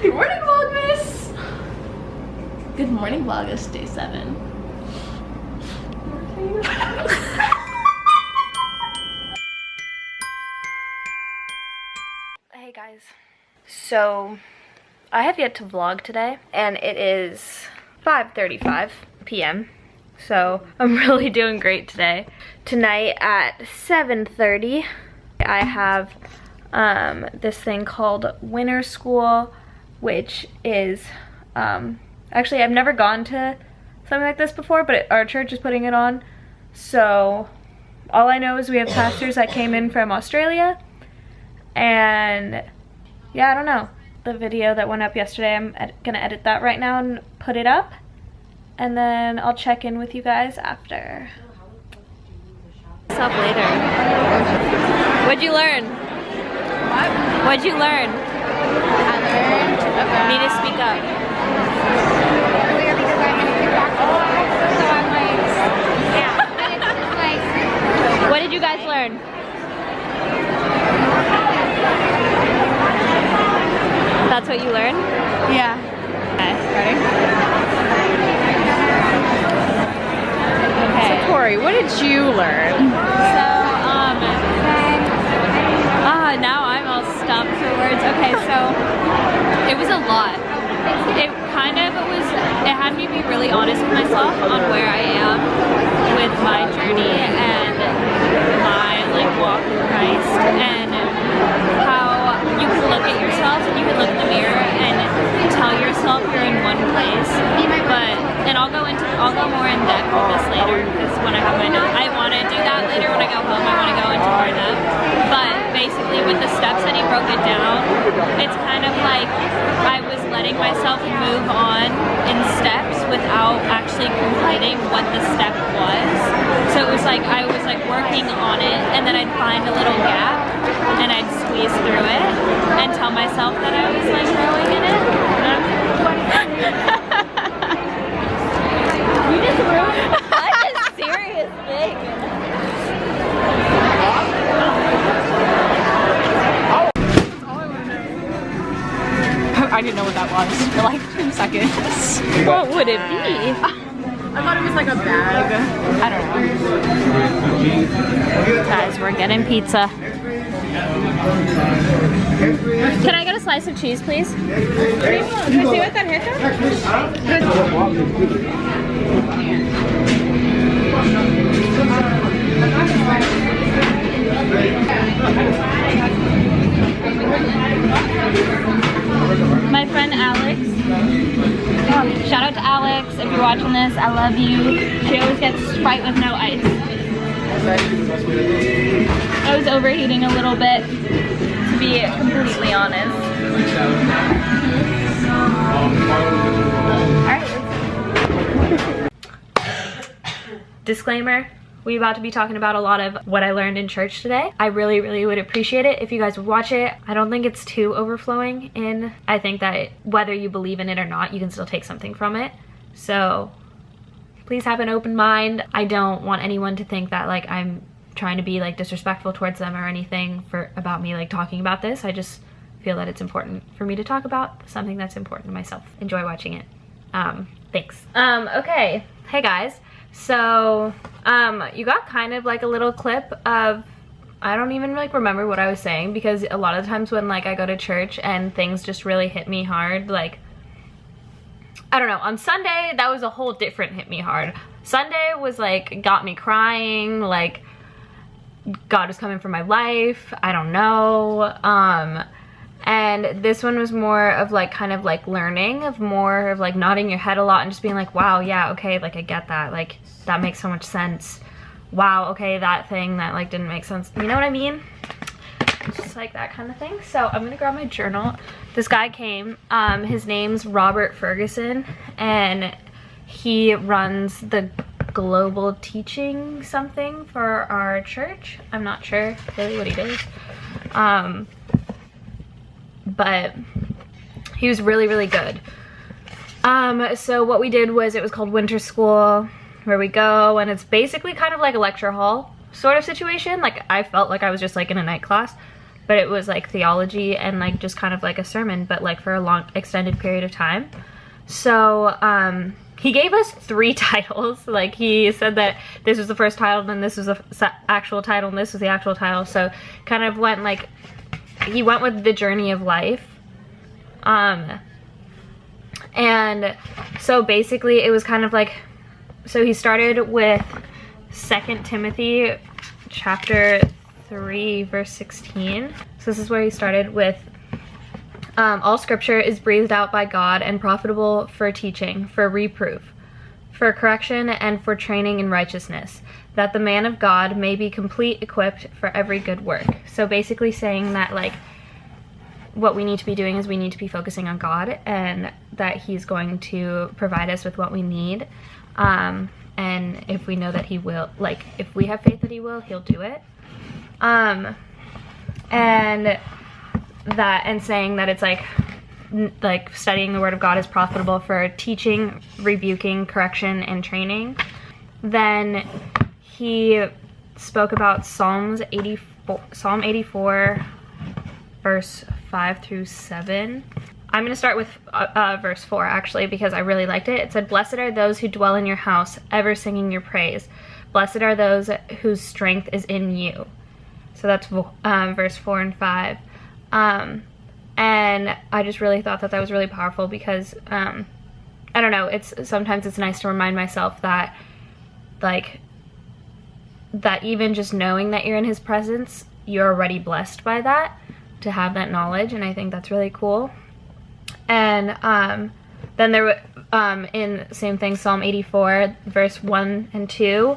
Good morning, Vlogmas! Good morning, Vlogmas, day 7. Hey guys. So, I have yet to vlog today, and it is 5:35 p.m. So, I'm really doing great today. Tonight at 7:30, I have this thing called Winter School, which is, actually I've never gone to something like this before, but our church is putting it on. So all I know is we have pastors that came in from Australia, and yeah, I don't know. The video that went up yesterday, I'm gonna edit that right now and put it up, and then I'll check in with you guys after. What's up later? What'd you learn? What? What'd you learn? I learned about... You need to speak up. Earlier because I'm in TikTok, so I'm like... Yeah. And it's just like... What did you guys learn? That's what you learned? Yeah. Okay, ready? Okay. So Tori, what did you learn? So, now I'm all stumped for words. Okay, so it was a lot. It had me be really honest with myself on where I am with my journey and my walk with Christ, and how you can look at yourself and you can look in the mirror and tell yourself you're in one place. And I'll go more in depth with this later, because when I have my notes, I want to do that later when I go home. I want to go into more depth. But basically, with the steps that he broke it down, it's kind of like I was letting myself move on in steps without actually completing what the step was. So it was like I was working on it, and then I'd find a little gap and I'd squeeze through it and tell myself that I was growing in it. You just ruined such a serious thing. I didn't know what that was for like 2 seconds. What would it be? I thought it was like a bag. I don't know. Guys, we're getting pizza. Can I get a slice of cheese, please? Can I see what that haircut? My friend Alex. Shout out to Alex if you're watching this. I love you. She always gets Sprite with no ice. I was overheating a little bit, to be completely honest. Alright. Disclaimer. We're about to be talking about a lot of what I learned in church today. I really, really would appreciate it if you guys would watch it. I don't think it's too overflowing in. I think that whether you believe in it or not, you can still take something from it. So please have an open mind. I don't want anyone to think that I'm trying to be disrespectful towards them or anything about me talking about this. I just feel that it's important for me to talk about something that's important to myself. Enjoy watching it. Thanks. Okay. Hey guys. So, you got kind of a little clip of, I don't even remember what I was saying, because a lot of times when I go to church and things just really hit me hard, I don't know, on Sunday, that was a whole different hit me hard. Sunday was got me crying, God was coming for my life, I don't know, and this one was more of kind of learning, of more of nodding your head a lot and just being wow, yeah, okay, I get that, that makes so much sense. Wow, okay, that thing that didn't make sense. You know what I mean? Just that kind of thing. So I'm gonna grab my journal. This guy came, his name's Robert Ferguson, and he runs the global teaching something for our church. I'm not sure really what he does. But he was really, really good. So what we did was, it was called Winter School, where we go, and it's basically kind of like a lecture hall sort of situation. I felt like I was just in a night class, but it was like theology and like just kind of like a sermon, but like for a long extended period of time. So he gave us 3 titles. Like he said that this was the first title, then this was the actual title, and this was the actual title. So kind of went like, he went with the journey of life. And so basically it was kind of like, so he started with 2 Timothy chapter 3 verse 16. So this is where he started with, all scripture is breathed out by God and profitable for teaching, for reproof, for correction, and for training in righteousness, that the man of God may be complete, equipped for every good work. So basically saying that like what we need to be doing is we need to be focusing on God, and that he's going to provide us with what we need. And if we know that he will, like if we have faith that he will, he'll do it. And saying that it's like studying the word of God is profitable for teaching, rebuking, correction, and training. Then he spoke about Psalm 84 verse 5 through 7. I'm going to start with verse 4 actually, because I really liked it. It said, "Blessed are those who dwell in your house, ever singing your praise. Blessed are those whose strength is in you." So that's verse 4 and 5. And I just really thought that that was really powerful because, I don't know, sometimes it's nice to remind myself that, like, that even just knowing that you're in his presence, you're already blessed by that, to have that knowledge, and I think that's really cool. And then there in same thing, Psalm 84 verse 1 and 2,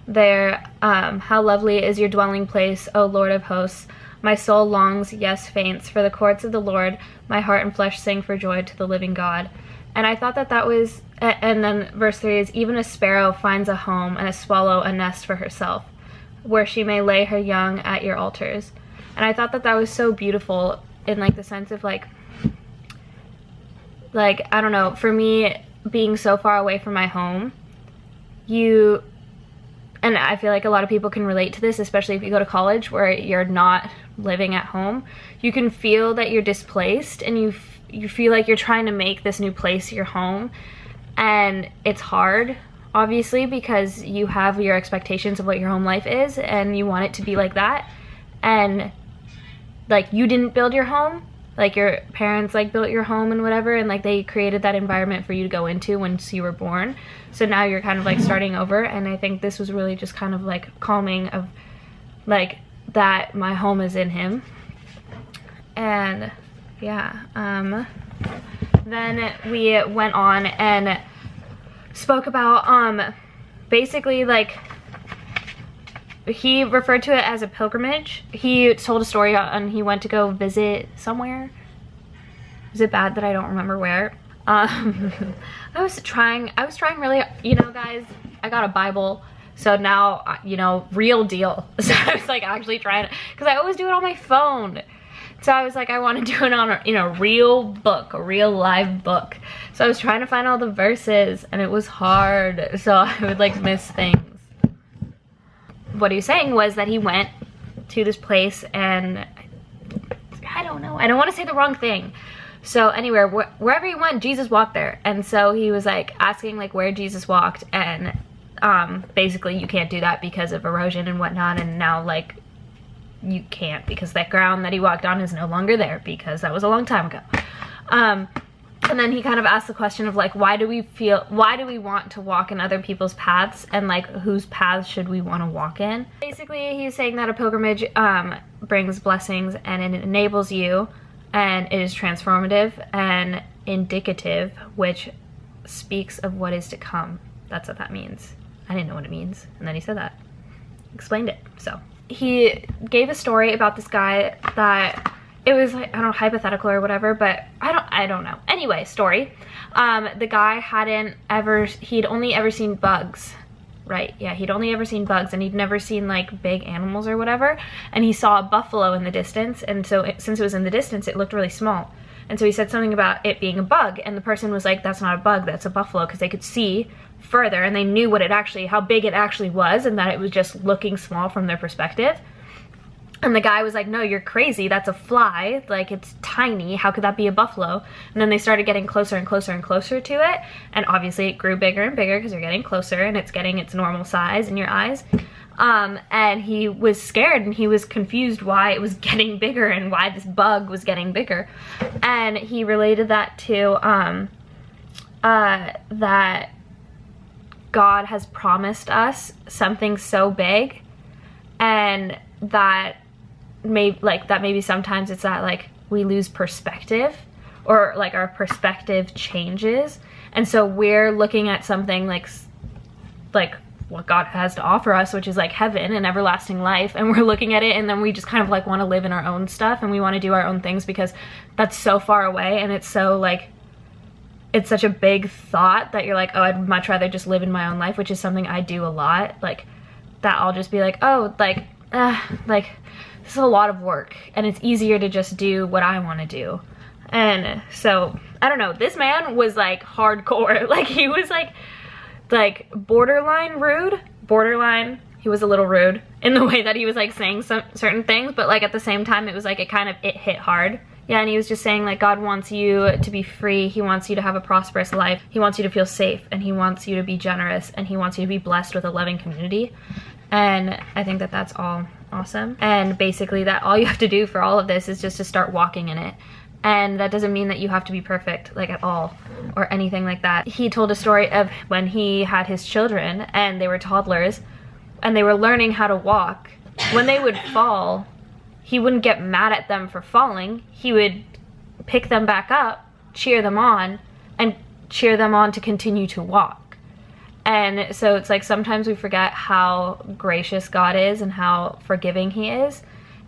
there, "How lovely is your dwelling place, O Lord of hosts. My soul longs, yes, faints, for the courts of the Lord. My heart and flesh sing for joy to the living God." And I thought that that was, and then verse 3 is, "Even a sparrow finds a home, and a swallow a nest for herself, where she may lay her young at your altars." And I thought that that was so beautiful in like the sense of like, I don't know, for me being so far away from my home, and I feel like a lot of people can relate to this, especially if you go to college where you're not living at home. You can feel that you're displaced, and you feel like you're trying to make this new place your home. And it's hard, obviously, because you have your expectations of what your home life is, and you want it to be like that. And like, you didn't build your home, like your parents like built your home and whatever, and like they created that environment for you to go into once you were born. So now you're kind of like starting over, and I think this was really just kind of like calming of like that my home is in him. And yeah, then we went on and spoke about basically like, he referred to it as a pilgrimage. He told a story on he went to go visit somewhere. Is it bad that I don't remember where? I was trying really, you know, guys, I got a Bible, so now, you know, real deal. So I was like actually trying to, because I always do it on my phone. So I was like, I want to do it on a real book, a real live book. So I was trying to find all the verses, and it was hard. So I would like miss things. What he was saying was that he went to this place, and I don't know, I don't want to say the wrong thing. So anywhere, wherever he went, Jesus walked there. And so he was like asking like where Jesus walked, and basically you can't do that because of erosion and whatnot, and now like you can't, because that ground that he walked on is no longer there, because that was a long time ago. And then he kind of asked the question of like, why do we want to walk in other people's paths, and like whose paths should we want to walk in? Basically, he's saying that a pilgrimage brings blessings, and it enables you, and it is transformative and indicative, which speaks of what is to come. That's what that means. I didn't know what it means, and then he said that. Explained it. So he gave a story about this guy that, it was like, I don't know, hypothetical or whatever, but I don't know. Anyway, story. The guy he'd only ever seen bugs, right? Yeah, he'd only ever seen bugs, and he'd never seen like big animals or whatever. And he saw a buffalo in the distance, and so since it was in the distance, it looked really small. And so he said something about it being a bug, and the person was like, "That's not a bug, that's a buffalo," because they could see further, and they knew how big it actually was, and that it was just looking small from their perspective. And the guy was like, no, you're crazy. That's a fly. Like, it's tiny. How could that be a buffalo? And then they started getting closer and closer and closer to it. And obviously it grew bigger and bigger because you're getting closer and it's getting its normal size in your eyes. And he was scared and he was confused why it was getting bigger and why this bug was getting bigger. And he related that to that God has promised us something so big, and that maybe sometimes it's that like we lose perspective, or like our perspective changes, and so we're looking at something like what God has to offer us, which is like heaven and everlasting life, and we're looking at it and then we just kind of like want to live in our own stuff and we want to do our own things because that's so far away, and it's so like, it's such a big thought that you're like, oh, I'd much rather just live in my own life, which is something I do a lot. Like that I'll just be like, oh, like this is a lot of work and it's easier to just do what I want to do. And so I don't know, this man was like hardcore. Like he was like borderline rude, he was a little rude in the way that he was like saying some certain things, but like at the same time it was like it hit hard. Yeah, and he was just saying like God wants you to be free, he wants you to have a prosperous life, he wants you to feel safe, and he wants you to be generous, and he wants you to be blessed with a loving community. And I think that that's all awesome. And basically that all you have to do for all of this is just to start walking in it. And that doesn't mean that you have to be perfect, like at all, or anything like that. He told a story of when he had his children and they were toddlers and they were learning how to walk. When they would fall, he wouldn't get mad at them for falling. He would pick them back up, cheer them on, and cheer them on to continue to walk. And so it's like sometimes we forget how gracious God is and how forgiving he is.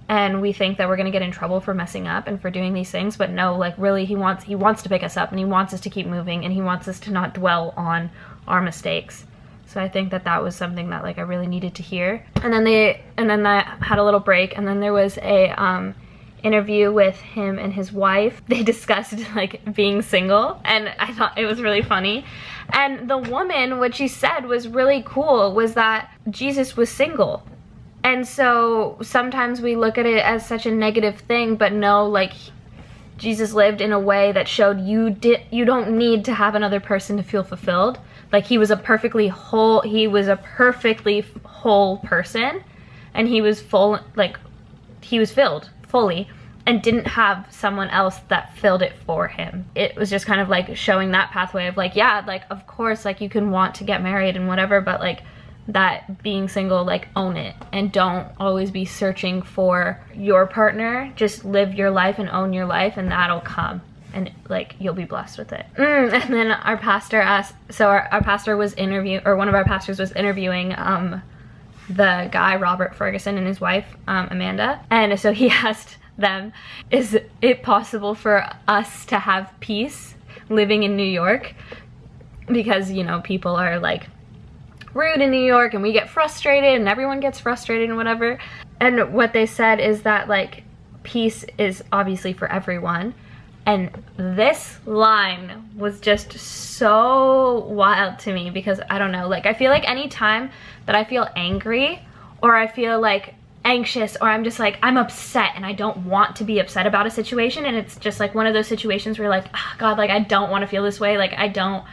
And we think that we're gonna get in trouble for messing up and for doing these things, but no, like really he wants to pick us up and he wants us to keep moving and he wants us to not dwell on our mistakes. So I think that that was something that like I really needed to hear. And then they had a little break, and then there was a interview with him and his wife. They discussed like being single, and I thought it was really funny. And the woman, what she said was really cool, was that Jesus was single. And so sometimes we look at it as such a negative thing, but no, like Jesus lived in a way that showed you don't need to have another person to feel fulfilled. Like he was a perfectly whole person, and he was filled fully and didn't have someone else that filled it for him. It was just kind of like showing that pathway of like, yeah, like of course, like you can want to get married and whatever, but like that being single, like own it and don't always be searching for your partner. Just live your life and own your life, and that'll come, and like you'll be blessed with it. And then our pastor asked, so our pastor was one of our pastors was interviewing the guy Robert Ferguson and his wife Amanda, and so he asked them, is it possible for us to have peace living in New York? Because, you know, people are like rude in New York and we get frustrated and everyone gets frustrated and whatever. And what they said is that like peace is obviously for everyone. And this line was just so wild to me because I don't know, like I feel like anytime that I feel angry or I feel like anxious or I'm just like I'm upset and I don't want to be upset about a situation, and it's just like one of those situations where you're like, oh, God, like I don't want to feel this way, like I don't,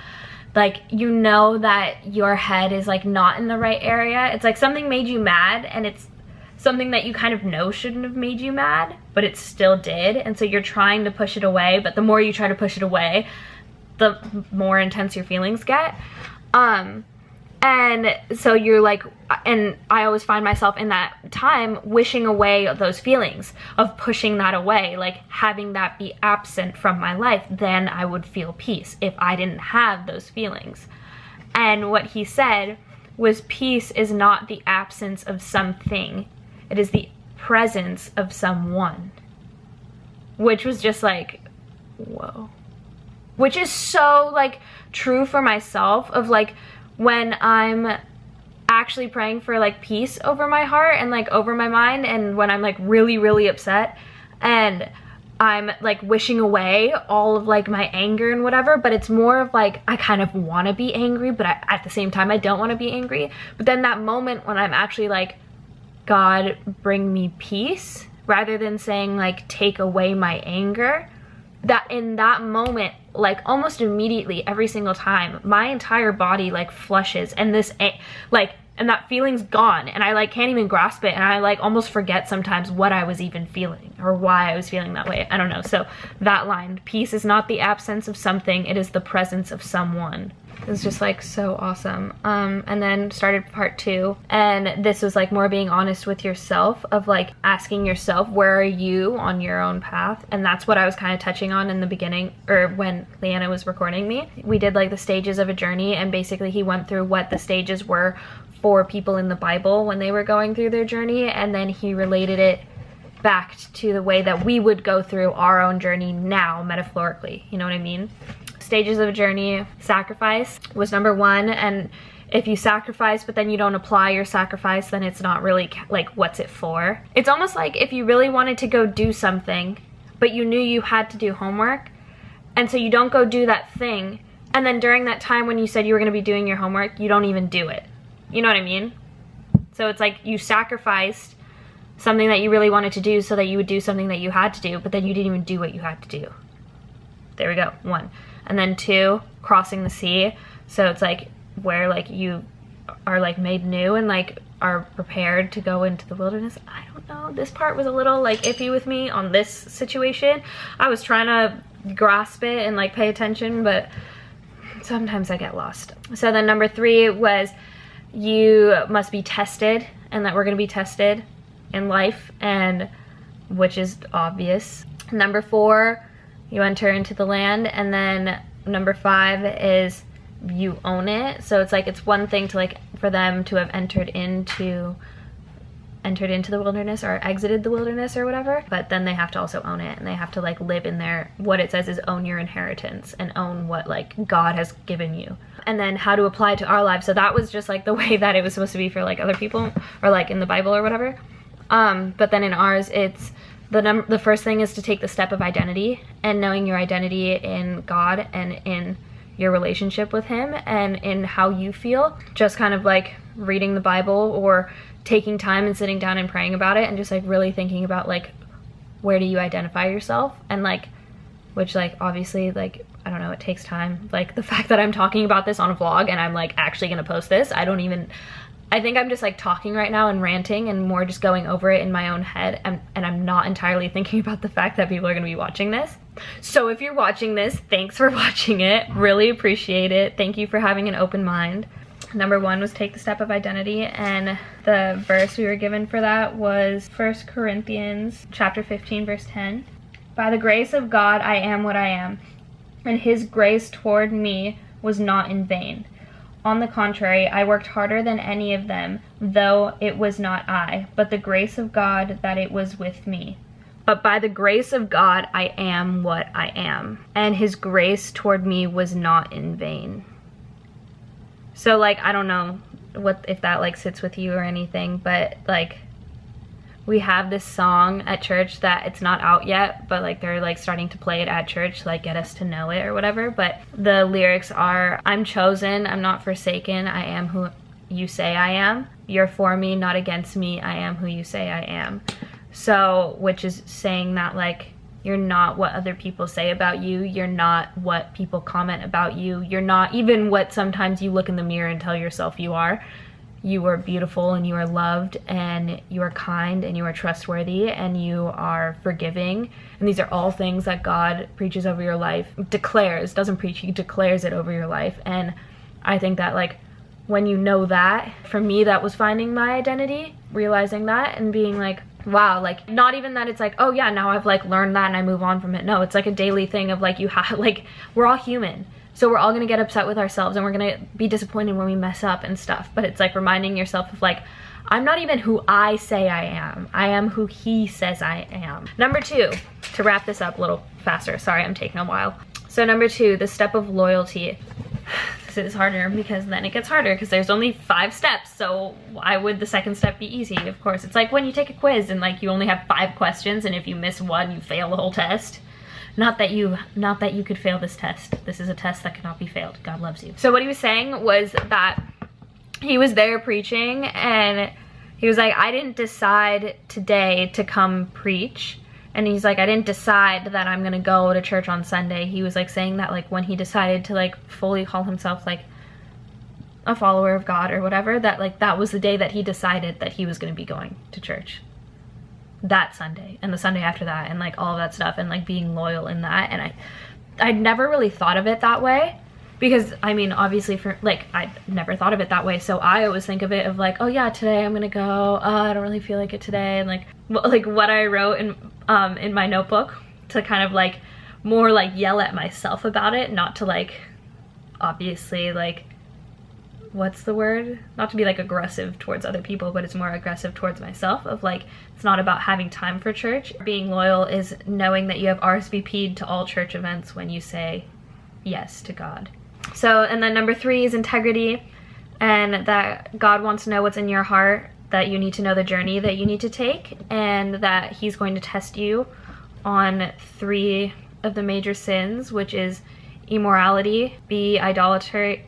like you know that your head is like not in the right area. It's like something made you mad and it's something that you kind of know shouldn't have made you mad, but it still did, and so you're trying to push it away, but the more you try to push it away, the more intense your feelings get. And so you're like, and I always find myself in that time wishing away those feelings, of pushing that away, like having that be absent from my life. Then I would feel peace if I didn't have those feelings. And what he said was, peace is not the absence of something, it is the presence of someone. Which was just like, whoa. Which is so like true for myself, of like when I'm actually praying for like peace over my heart and like over my mind, and when I'm like really, really upset and I'm like wishing away all of like my anger and whatever, but it's more of like I kind of want to be angry, but at the same time I don't want to be angry. But then that moment when I'm actually like God, bring me peace, rather than saying like, take away my anger. That in that moment, like almost immediately, every single time, my entire body like flushes, and this like, and that feeling's gone, and I like can't even grasp it, and I like almost forget sometimes what I was even feeling or why I was feeling that way. I don't know. So that line, peace is not the absence of something, it is the presence of someone. It was just like so awesome. And then started part 2, and this was like more being honest with yourself, of like asking yourself, where are you on your own path? And that's what I was kind of touching on in the beginning, or when Leanna was recording me. We did like the stages of a journey, and basically he went through what the stages were for people in the Bible when they were going through their journey, and then he related it back to the way that we would go through our own journey now, metaphorically. You know what I mean? Stages of a journey, sacrifice was number 1, and if you sacrifice but then you don't apply your sacrifice, then it's not really like, what's it for? It's almost like if you really wanted to go do something but you knew you had to do homework, and so you don't go do that thing, and then during that time when you said you were going to be doing your homework, you don't even do it. You know what I mean? So it's like you sacrificed something that you really wanted to do so that you would do something that you had to do, but then you didn't even do what you had to do. There we go, 1. And then 2, crossing the sea. So it's like where like you are like made new and like are prepared to go into the wilderness. I don't know, this part was a little like iffy with me on this situation. I was trying to grasp it and like pay attention, but sometimes I get lost. So then number 3 was you must be tested, and that we're going to be tested in life, and which is obvious. Number 4, you enter into the land, and then number 5 is you own it. So it's like, it's one thing to like for them to have entered into the wilderness or exited the wilderness or whatever, but then they have to also own it, and they have to like live in their, what it says is own your inheritance and own what like God has given you, and then how to apply it to our lives. So that was just like the way that it was supposed to be for like other people, or like in the Bible or whatever. But then in ours, it's the first thing is to take the step of identity, and knowing your identity in God and in your relationship with him and in how you feel. Just kind of like reading the Bible or taking time and sitting down and praying about it, and just like really thinking about like, where do you identify yourself? And like, which like obviously like, I don't know, it takes time. Like the fact that I'm talking about this on a vlog and I'm like actually gonna post this, I think I'm just like talking right now and ranting and more just going over it in my own head, and I'm not entirely thinking about the fact that people are gonna be watching this. So if you're watching this, thanks for watching it. Really appreciate it. Thank you for having an open mind. Number 1 was take the step of identity, and the verse we were given for that was 1 Corinthians chapter 15 verse 10. By the grace of God I am what I am, and his grace toward me was not in vain. On the contrary, I worked harder than any of them, though it was not I, but the grace of God that it was with me. But by the grace of God I am what I am, and his grace toward me was not in vain. So like, I don't know what if that like sits with you or anything, but like, we have this song at church that it's not out yet, but like they're like starting to play it at church to like get us to know it or whatever. But the lyrics are, I'm chosen, I'm not forsaken, I am who you say I am. You're for me, not against me, I am who you say I am. So, which is saying that like, you're not what other people say about you, you're not what people comment about you, you're not even what sometimes you look in the mirror and tell yourself you are. You are beautiful, and you are loved, and you are kind, and you are trustworthy, and you are forgiving. And these are all things that God preaches over your life, declares, doesn't preach, he declares it over your life. And I think that like, when you know that, for me that was finding my identity, realizing that and being like, wow, like not even that it's like, oh yeah, now I've like learned that and I move on from it. No, it's like a daily thing of like, you have like, we're all human. So we're all gonna get upset with ourselves, and we're gonna be disappointed when we mess up and stuff. But it's like reminding yourself of like, I'm not even who I say I am who he says I am. Number 2, to wrap this up a little faster, sorry I'm taking a while. So number 2, the step of loyalty. This is harder because then it gets harder because there's only 5 steps. So why would the second step be easy? Of course, it's like when you take a quiz and like you only have 5 questions, and if you miss one, you fail the whole test. Not that you could fail this test. This is a test that cannot be failed. God loves you. So what he was saying was that he was there preaching, and He was like, I didn't decide today to come preach. And he's like, I didn't decide that I'm gonna go to church on Sunday. He was like saying that like when he decided to like fully call himself like a follower of God or whatever, that like that was the day that he decided that he was gonna be going to church. That Sunday and the Sunday after that and like all of that stuff and like being loyal in that. And I'd never really thought of it that way. Because, I mean, obviously, for like, I never thought of it that way, so I always think of it of like, oh yeah, today I'm gonna go, I don't really feel like it today, and like what I wrote in my notebook to kind of like, more like yell at myself about it, not to like, obviously, like, what's the word? Not to be like aggressive towards other people, but it's more aggressive towards myself of like, it's not about having time for church. Being loyal is knowing that you have RSVP'd to all church events when you say yes to God. So, and then number 3 is integrity, and that God wants to know what's in your heart, that you need to know the journey that you need to take, and that he's going to test you on 3 of the major sins, which is immorality, B, idolatry,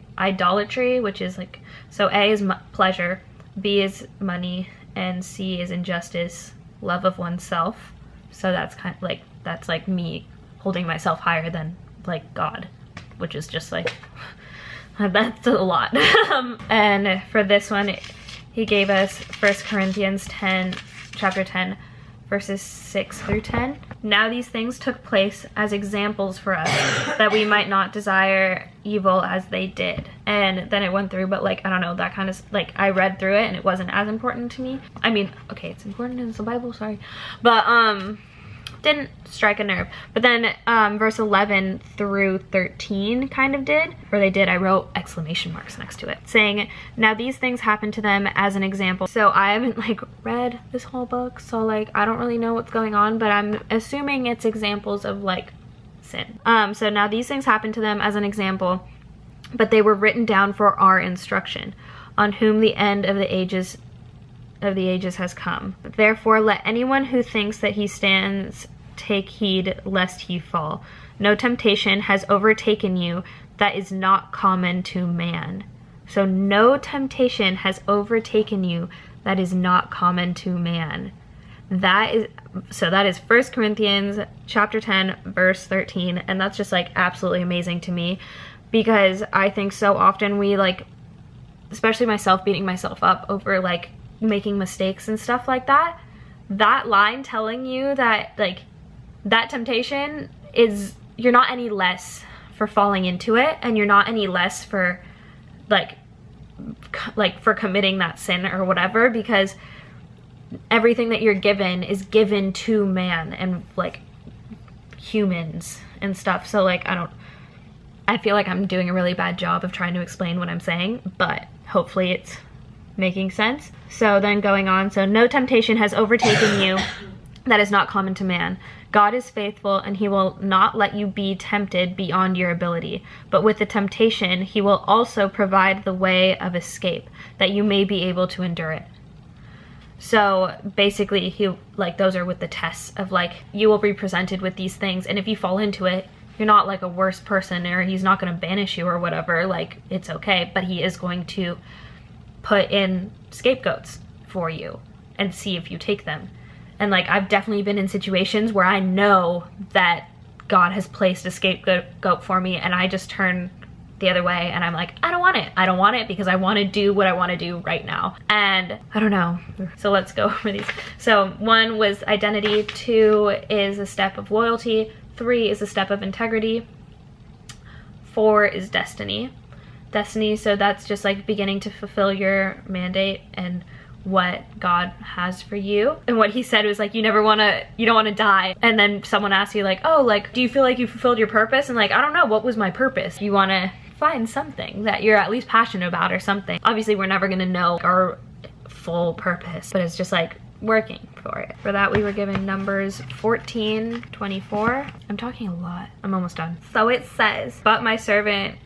which is like, so A is pleasure, B is money, and C is injustice, love of oneself. So that's kind of like, that's like me holding myself higher than like God, which is just like, that's a lot. And for this one, he gave us 1 Corinthians 10, chapter 10, verses 6 through 10. Now these things took place as examples for us, that we might not desire evil as they did. And then it went through, but like, I don't know, that kind of, like, I read through it and it wasn't as important to me. I mean, okay, it's important in the Bible, sorry. But, didn't strike a nerve. But then verse 11 through 13 kind of did, or they did. I wrote exclamation marks next to it saying, now these things happen to them as an example. So I haven't like read this whole book, so like I don't really know what's going on, but I'm assuming it's examples of like sin. So now these things happen to them as an example, but they were written down for our instruction, on whom the end of the ages has come. Therefore let anyone who thinks that he stands take heed lest he fall. No temptation has overtaken you that is not common to man. So no temptation has overtaken you that is not common to man. That is 1 Corinthians chapter 10 verse 13, and that's just like absolutely amazing to me, because I think so often we like, especially myself, beating myself up over like making mistakes and stuff like that. That line telling you that like that temptation is, you're not any less for falling into it, and you're not any less for like for committing that sin or whatever, because everything that you're given is given to man and like humans and stuff. So like I feel like I'm doing a really bad job of trying to explain what I'm saying, but hopefully it's making sense. So then going on, so no temptation has overtaken you that is not common to man. God is faithful, and he will not let you be tempted beyond your ability, but with the temptation he will also provide the way of escape, that you may be able to endure it. So basically he like, those are with the tests of like, you will be presented with these things, and if you fall into it, you're not like a worse person, or he's not going to banish you or whatever, like it's okay, but he is going to put in scapegoats for you and see if you take them. And like, I've definitely been in situations where I know that God has placed a scapegoat for me, and I just turn the other way and I'm like, I don't want it. I don't want it because I want to do what I want to do right now. And I don't know. So let's go over these. So 1 was identity, 2 is a step of loyalty, 3 is a step of integrity, 4 is destiny. Destiny, so that's just like beginning to fulfill your mandate and what God has for you. And what he said was like, you don't want to die. And then someone asks you like, oh, like, do you feel like you fulfilled your purpose? And like, I don't know, what was my purpose? You want to find something that you're at least passionate about or something. Obviously we're never going to know our full purpose, but it's just like working for it. For that we were given Numbers 14:24. I'm talking a lot. I'm almost done. So it says, but my servant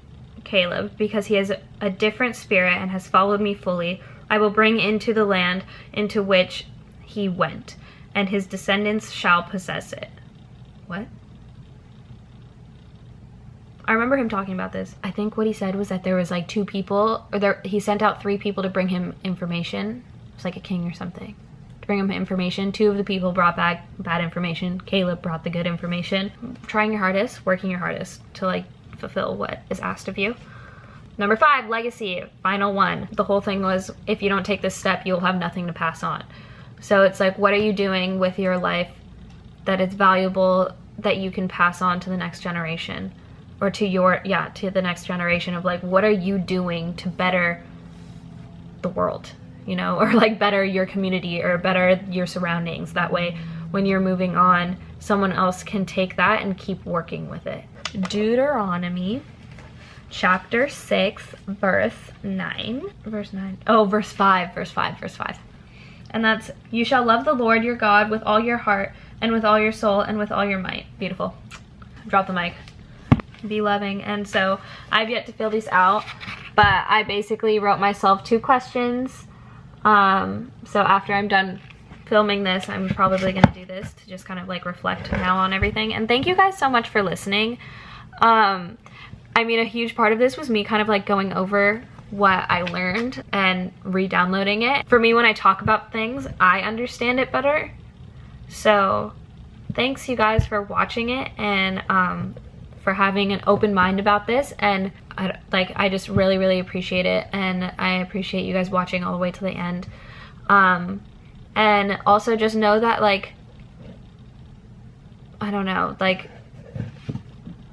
Caleb, because he has a different spirit and has followed me fully, I will bring into the land into which he went, and his descendants shall possess it. What? I remember him talking about this. I think what he said was that there was like 2 people, or he sent out 3 people to bring him information, was like a king or something, to bring him information. 2 of the people brought back bad information. Caleb brought the good information. Trying your hardest, working your hardest to like fulfill what is asked of you. Number 5, legacy, final one. The whole thing was, if you don't take this step, you'll have nothing to pass on. So it's like, what are you doing with your life that is valuable, that you can pass on to the next generation? Or to to the next generation of like, what are you doing to better the world, you know, or like better your community or better your surroundings? That way, when you're moving on, someone else can take that and keep working with it. Deuteronomy chapter 6, verse 9. Verse 9. Oh, verse 5. Verse 5. Verse 5. And that's, you shall love the Lord your God with all your heart and with all your soul and with all your might. Beautiful. Drop the mic. Be loving. And so I've yet to fill these out, but I basically wrote myself 2 questions. So after I'm done filming this, I'm probably going to do this to just kind of like reflect now on everything. And thank you guys so much for listening. I mean, a huge part of this was me kind of like going over what I learned and re-downloading it. For me, when I talk about things, I understand it better. So thanks you guys for watching it and for having an open mind about this. And I just really, really appreciate it. And I appreciate you guys watching all the way to the end. And also just know that, like, I don't know, like,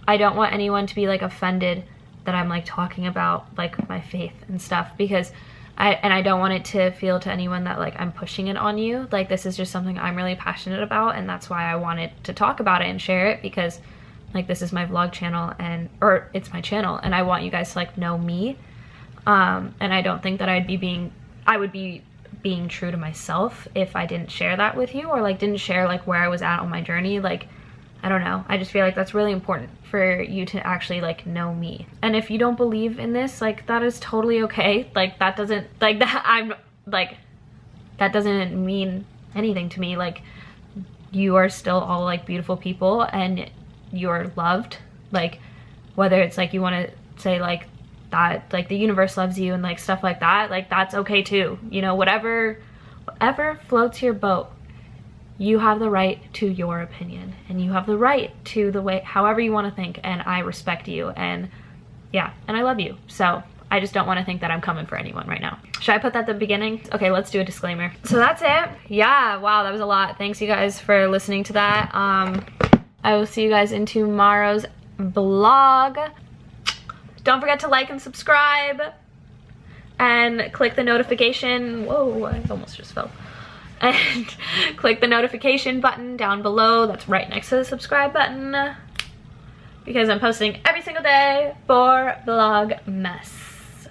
I don't want anyone to be like offended that I'm like talking about like my faith and stuff, because I don't want it to feel to anyone that like I'm pushing it on you. Like, this is just something I'm really passionate about, and that's why I wanted to talk about it and share it, because like this is my vlog channel, or it's my channel, and I want you guys to like know me. And I don't think that I would be being true to myself if I didn't share that with you, or like didn't share like where I was at on my journey. Like, I don't know, I just feel like that's really important for you to actually like know me. And if you don't believe in this, like, that is totally okay. Like, that doesn't, like, that doesn't mean anything to me. Like, you are still all like beautiful people, and you're loved. Like, whether it's like you want to say like that, like the universe loves you and like stuff like that, like that's okay too. You know, whatever floats your boat. You have the right to your opinion, and you have the right to the way, however you want to think, and I respect you, and yeah, and I love you. So I just don't want to think that I'm coming for anyone right now. Should I put that at the beginning? Okay, let's do a disclaimer. So that's it. Yeah, wow, that was a lot. Thanks you guys for listening to that. I will see you guys in tomorrow's vlog. Don't forget to like and subscribe, and click the notification. Whoa, I almost just fell. And click the notification button down below that's right next to the subscribe button, because I'm posting every single day for VLOGMAS.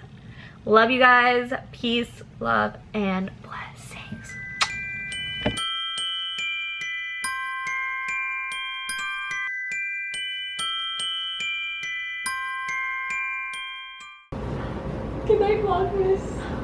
Love you guys. Peace, love, and blessings. Good night, VLOGMAS.